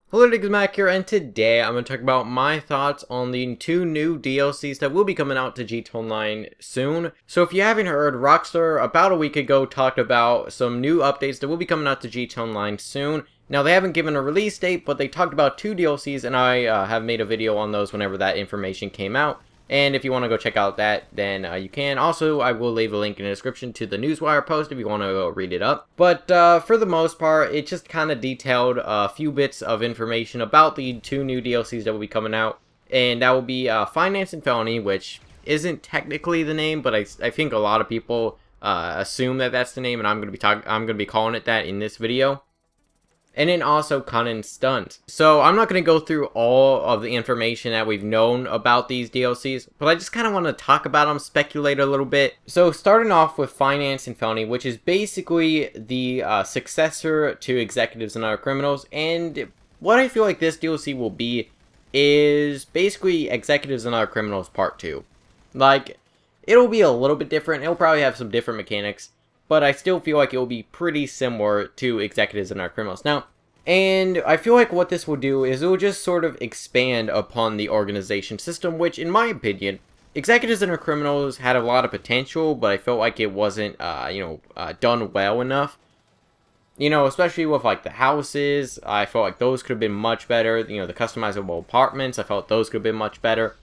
Hello, Niggas Mac here, and today I'm going to talk about my thoughts on the two new DLCs that will be coming out to GTA Online soon. So if you haven't heard, Rockstar about a week ago talked about some new updates that will be coming out to GTA Online soon. Now, they haven't given a release date, but they talked about two DLCs, and I have made a video on those whenever that information came out. And if you want to go check out that, then you can. Also, I will leave a link in the description to the Newswire post if you want to go read it up. But for the most part, it just kind of detailed a few bits of information about the two new DLCs that will be coming out. And that will be Finance and Felony, which isn't technically the name, but I think a lot of people assume that that's the name, and I'm going to be calling it that in this video. And then also Cunning Stunts. So I'm not going to go through all of the information that we've known about these DLCs, but I just kind of want to talk about them, speculate a little bit. So starting off with Finance and Felony, which is basically the successor to Executives and Other Criminals. And what I feel like this DLC will be is basically Executives and Other Criminals Part 2. Like, it'll be a little bit different. It'll probably have some different mechanics, but I still feel like it will be pretty similar to Executives and Other Criminals. Now, and I feel like what this will do is it will just sort of expand upon the organization system, which, in my opinion, Executives and Other Criminals had a lot of potential, but I felt like it wasn't, done well enough. You know, especially with, like, the houses, I felt like those could have been much better. You know, the customizable apartments, I felt those could have been much better.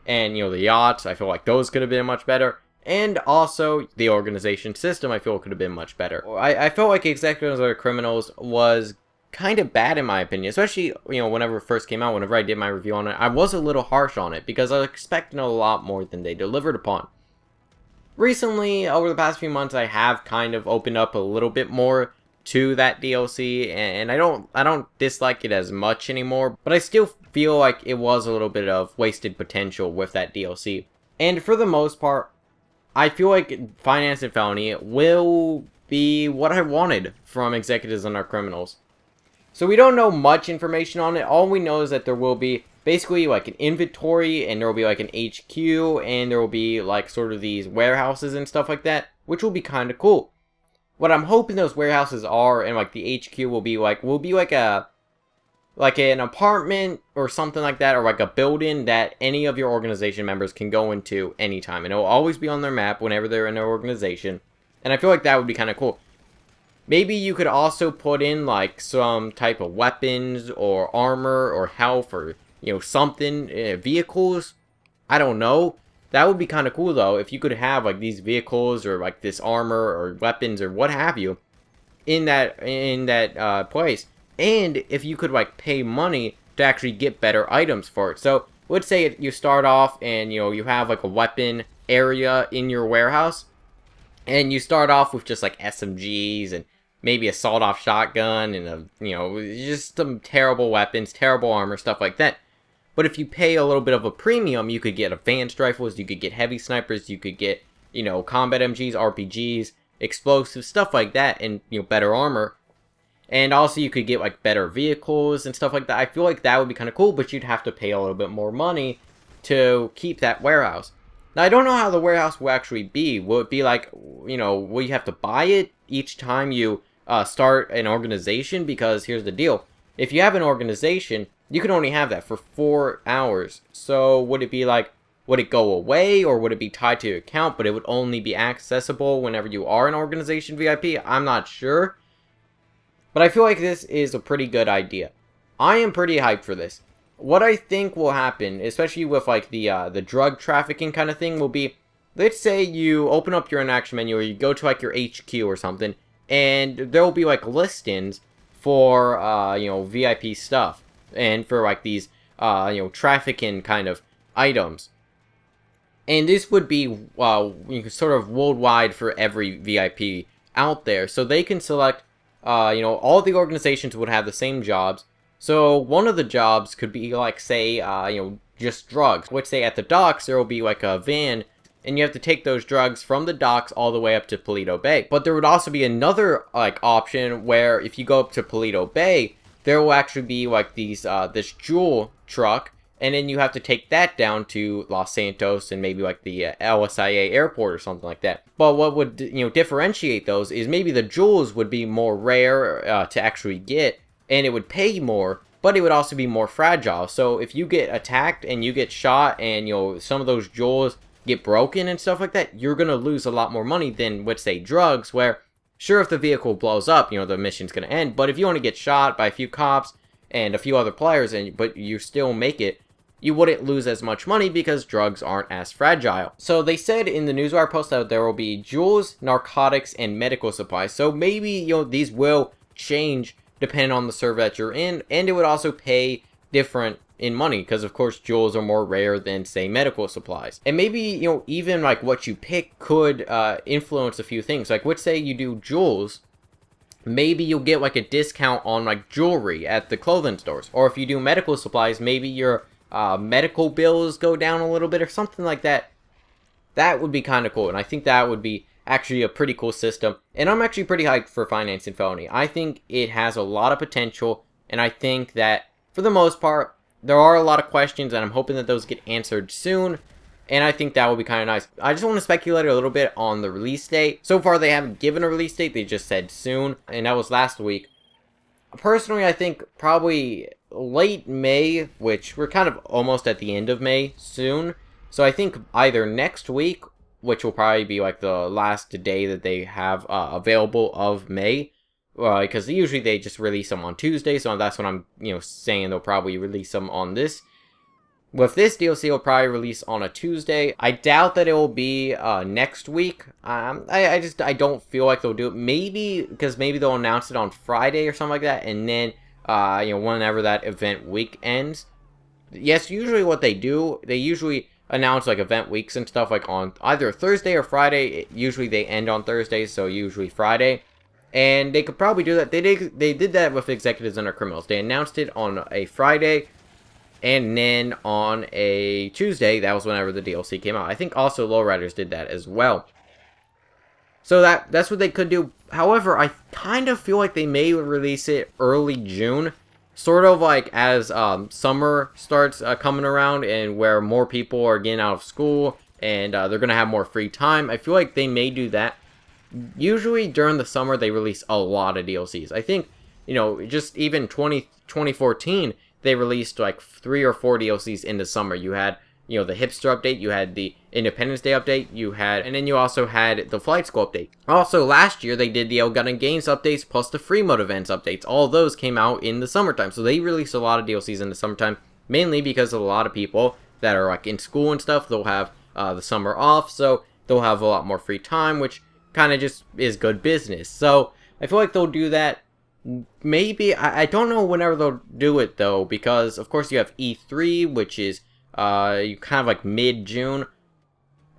And, you know, the yachts, I feel like those could have been much better. And also, the organization system, I feel, could have been much better. I felt like Executives or Criminals was kind of bad in my opinion. Especially, you know, whenever it first came out, whenever I did my review on it, I was a little harsh on it because I was expecting a lot more than they delivered upon. Recently, over the past few months, I have kind of opened up a little bit more to that DLC, and I don't dislike it as much anymore, but I still feel like it was a little bit of wasted potential with that DLC. And for the most part, I feel like Finance and Felony will be what I wanted from Executives and Other Criminals. So we don't know much information on it. All we know is that there will be basically like an inventory, and there will be like an HQ, and there will be like sort of these warehouses and stuff like that, which will be kind of cool. What I'm hoping those warehouses are, and like the HQ will be like an apartment or something like that, or like a building that any of your organization members can go into anytime, and it will always be on their map whenever they're in their organization. And I feel like that would be kind of cool. Maybe you could also put in like some type of weapons or armor or health or, you know, something, vehicles. I don't know. That would be kind of cool though, if you could have like these vehicles or like this armor or weapons or what have you in that place. And if you could like pay money to actually get better items for it. So let's say you start off and, you know, you have like a weapon area in your warehouse, and you start off with just like SMGs and maybe a sawed-off shotgun and just some terrible weapons, terrible armor, stuff like that. But if you pay a little bit of a premium, you could get advanced rifles, you could get heavy snipers, you could get, you know, combat MGs, RPGs, explosives, stuff like that, and, you know, better armor. And also you could get like better vehicles and stuff like that. I feel like that would be kind of cool, but you'd have to pay a little bit more money to keep that warehouse. Now, I don't know how the warehouse will actually be. Will it be like, you know, will you have to buy it each time you start an organization? Because here's the deal. If you have an organization, you can only have that for 4 hours. So would it be like, would it go away, or would it be tied to your account, but it would only be accessible whenever you are an organization VIP? I'm not sure. But I feel like this is a pretty good idea. I am pretty hyped for this. What I think will happen, especially with like the drug trafficking kind of thing, will be, let's say you open up your in-action menu, or you go to like your HQ or something, and there will be like listings for VIP stuff, and for like these trafficking kind of items. And this would be sort of worldwide for every VIP out there, so they can select. All the organizations would have the same jobs. So one of the jobs could be like, say, just drugs. Let's say at the docks there will be like a van, and you have to take those drugs from the docks all the way up to Paleto Bay. But there would also be another like option where if you go up to Paleto Bay, there will actually be like these this jewel truck, and then you have to take that down to Los Santos and maybe like the LSIA airport or something like that. But what would differentiate those is maybe the jewels would be more rare to actually get, and it would pay more but it would also be more fragile. So if you get attacked and you get shot and, some of those jewels get broken and stuff like that, you're going to lose a lot more money than, let's say, drugs, where, sure, if the vehicle blows up, the mission's going to end, but if you only get shot by a few cops and a few other players, but you still make it, you wouldn't lose as much money because drugs aren't as fragile. So they said in the newswire post that there will be jewels, narcotics, and medical supplies. So maybe, these will change depending on the server that you're in, and it would also pay different in money, because of course jewels are more rare than, say, medical supplies. And maybe, even like what you pick could influence a few things. Like, let's say you do jewels, maybe you'll get like a discount on like jewelry at the clothing stores. Or if you do medical supplies, maybe your medical bills go down a little bit or something like that. That would be kind of cool, and I think that would be actually a pretty cool system. And I'm actually pretty hyped for Finance Felony. I think it has a lot of potential, and I think that for the most part there are a lot of questions, and I'm hoping that those get answered soon, and I think that would be kind of nice. I just want to speculate a little bit on the release date. So far they haven't given a release date, they just said soon, and that was last week. Personally, I think probably late May, which we're kind of almost at the end of May soon. So I think either next week, which will probably be like the last day that they have available of May, because usually they just release them on Tuesday, so that's what I'm saying they'll probably release them on this. With this DLC, it'll probably release on a Tuesday. I doubt that it will be next week. I don't feel like they'll do it. Maybe because maybe they'll announce it on Friday or something like that, and then whenever that event week ends. Yes, usually what they do, they usually announce like event weeks and stuff like on either Thursday or Friday. Usually they end on Thursday, so usually Friday. And they could probably do that. They did that with Executives Under Criminals. They announced it on a Friday, and then on a Tuesday, that was whenever the DLC came out. I think also Lowriders did that as well. So that's what they could do. However, I kind of feel like they may release it early June. Sort of like as summer starts coming around, and where more people are getting out of school and they're going to have more free time. I feel like they may do that. Usually during the summer they release a lot of DLCs. I think, just even 2014, they released like 3 or 4 DLCs in the summer. You had, the Hipster update, you had the Independence Day update, and then you also had the Flight School update. Also, last year, they did the Gunning Games updates, plus the Free Mode events updates. All of those came out in the summertime, so they released a lot of DLCs in the summertime, mainly because of a lot of people that are like in school and stuff. They'll have the summer off, so they'll have a lot more free time, which kind of just is good business. So, I feel like they'll do that. Maybe, I don't know whenever they'll do it, though, because, of course, you have E3, which is you kind of like mid-June,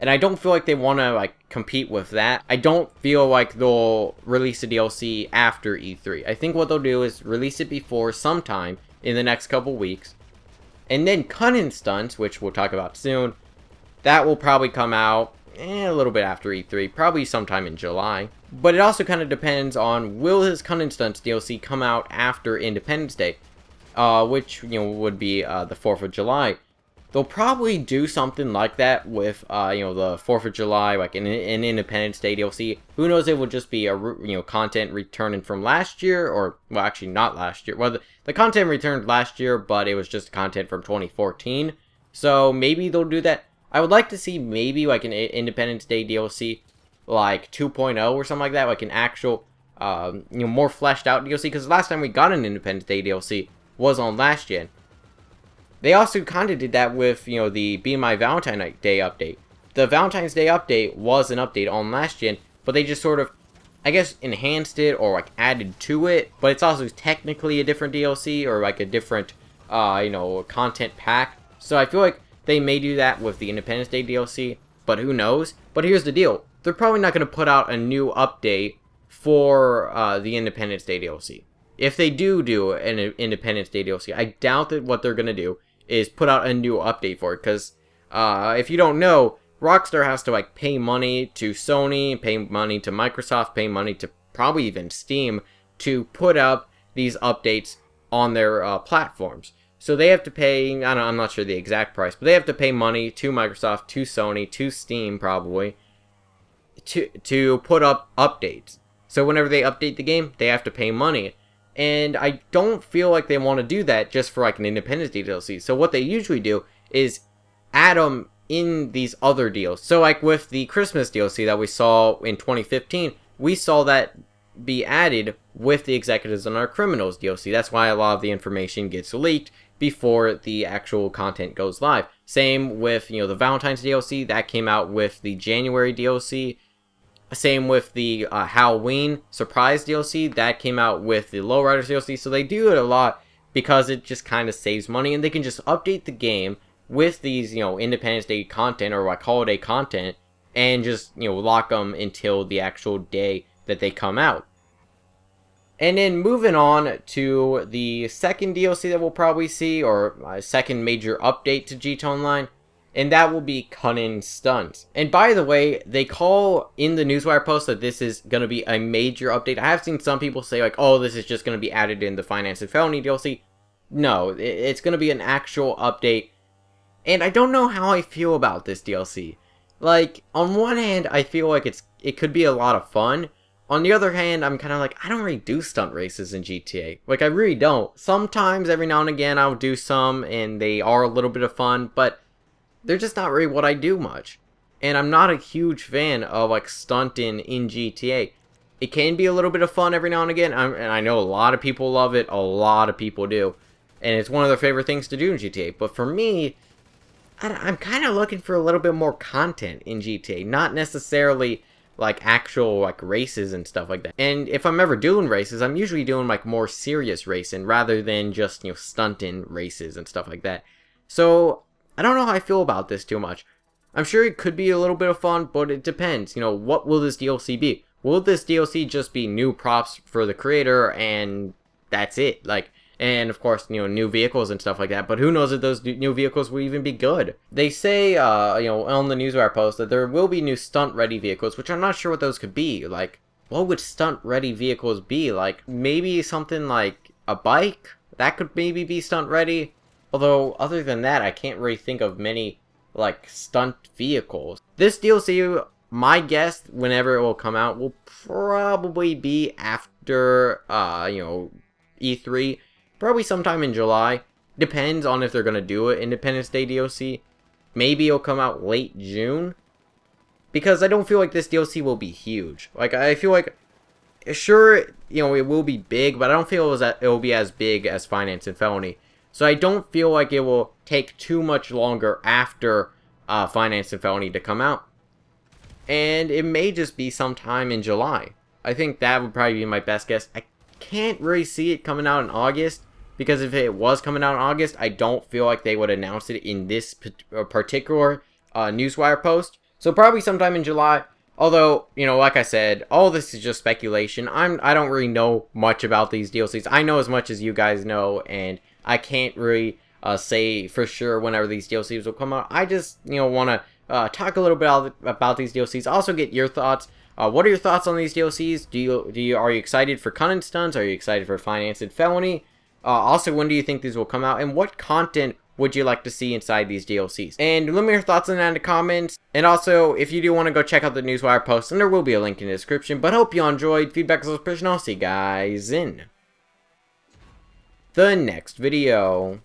and I don't feel like they want to like compete with that. I don't feel like they'll release a DLC after E3. I think what they'll do is release it before sometime in the next couple weeks, and then Cunning Stunts, which we'll talk about soon, that will probably come out a little bit after E3, probably sometime in July. But it also kind of depends on, will his Cunning Stunts DLC come out after Independence Day, which would be the 4th of July. They'll probably do something like that with, the 4th of July, like an Independence Day DLC. Who knows, it will just be a, content returning from last year, or, well, actually not last year. Well, the content returned last year, but it was just content from 2014. So maybe they'll do that. I would like to see maybe like an Independence Day DLC, like 2.0 or something like that, like an actual, more fleshed out DLC, because last time we got an Independence Day DLC was on last gen. They also kind of did that with, the Be My Valentine's Day update. The Valentine's Day update was an update on last gen, but they just sort of, I guess, enhanced it or, like, added to it. But it's also technically a different DLC or, like, a different, content pack. So I feel like they may do that with the Independence Day DLC, but who knows? But here's the deal. They're probably not going to put out a new update for the Independence Day DLC. If they do an Independence Day DLC, I doubt that what they're going to do is put out a new update for it, because if you don't know, Rockstar has to like pay money to Sony, pay money to Microsoft, pay money to probably even Steam to put up these updates on their platforms. So they have to pay, I'm not sure the exact price, but they have to pay money to Microsoft, to Sony, to Steam probably, to put up updates. So whenever they update the game, they have to pay money. And I don't feel like they want to do that just for like an Independence Day DLC. So what they usually do is add them in these other deals. So like with the Christmas DLC that we saw in 2015, we saw that be added with the Executives on Our Criminals DLC. That's why a lot of the information gets leaked before the actual content goes live. Same with, the Valentine's DLC that came out with the January DLC. Same with the Halloween Surprise DLC that came out with the Lowriders DLC. So they do it a lot because it just kind of saves money, and they can just update the game with these, Independence Day content or like holiday content, and just, lock them until the actual day that they come out. And then moving on to the second DLC that we'll probably see, or a second major update to GT Online, and that will be Cunning Stunts. And by the way, they call in the Newswire post that this is going to be a major update. I have seen some people say like, oh, this is just going to be added in the Finance Felony DLC. No, it's going to be an actual update. And I don't know how I feel about this DLC. Like, on one hand, I feel like it could be a lot of fun. On the other hand, I'm kind of like, I don't really do stunt races in GTA. Like, I really don't. Sometimes, every now and again, I'll do some, and they are a little bit of fun, but they're just not really what I do much. And I'm not a huge fan of, like, stunting in GTA. It can be a little bit of fun every now and again, and I know a lot of people love it, a lot of people do. And it's one of their favorite things to do in GTA. But for me, I'm kind of looking for a little bit more content in GTA. Not necessarily like actual like races and stuff like that. And if I'm ever doing races, I'm usually doing like more serious racing rather than just, stunting races and stuff like that. So I don't know how I feel about this too much. I'm sure it could be a little bit of fun, but it depends. What will this DLC be? Will this DLC just be new props for the creator and that's it? Like, and of course, new vehicles and stuff like that. But who knows if those new vehicles will even be good? They say, on the Newswire post that there will be new stunt-ready vehicles, which I'm not sure what those could be. Like, what would stunt-ready vehicles be? Like, maybe something like a bike? That could maybe be stunt-ready. Although, other than that, I can't really think of many, like, stunt vehicles. This DLC, my guess, whenever it will come out, will probably be after, E3. Probably sometime in July. Depends on if they're going to do it. Independence Day DLC. Maybe it'll come out late June. Because I don't feel like this DLC will be huge. Like, I feel like, sure, it will be big, but I don't feel it will be as big as Finance and Felony. So I don't feel like it will take too much longer after Finance and Felony to come out. And it may just be sometime in July. I think that would probably be my best guess. I can't really see it coming out in August. Because if it was coming out in August, I don't feel like they would announce it in this particular Newswire post. So probably sometime in July. Although, like I said, all this is just speculation. I don't really know much about these DLCs. I know as much as you guys know, and I can't really say for sure whenever these DLCs will come out. I just, want to talk a little bit about these DLCs. Also get your thoughts. What are your thoughts on these DLCs? Are you excited for Cunning Stunts? Are you excited for Finance and Felony? Also, when do you think these will come out? And what content would you like to see inside these DLCs? And let me know your thoughts on that in the comments. And also, if you do want to go check out the Newswire post, then there will be a link in the description. But hope you all enjoyed. Feedback is always appreciated. I'll see you guys in the next video.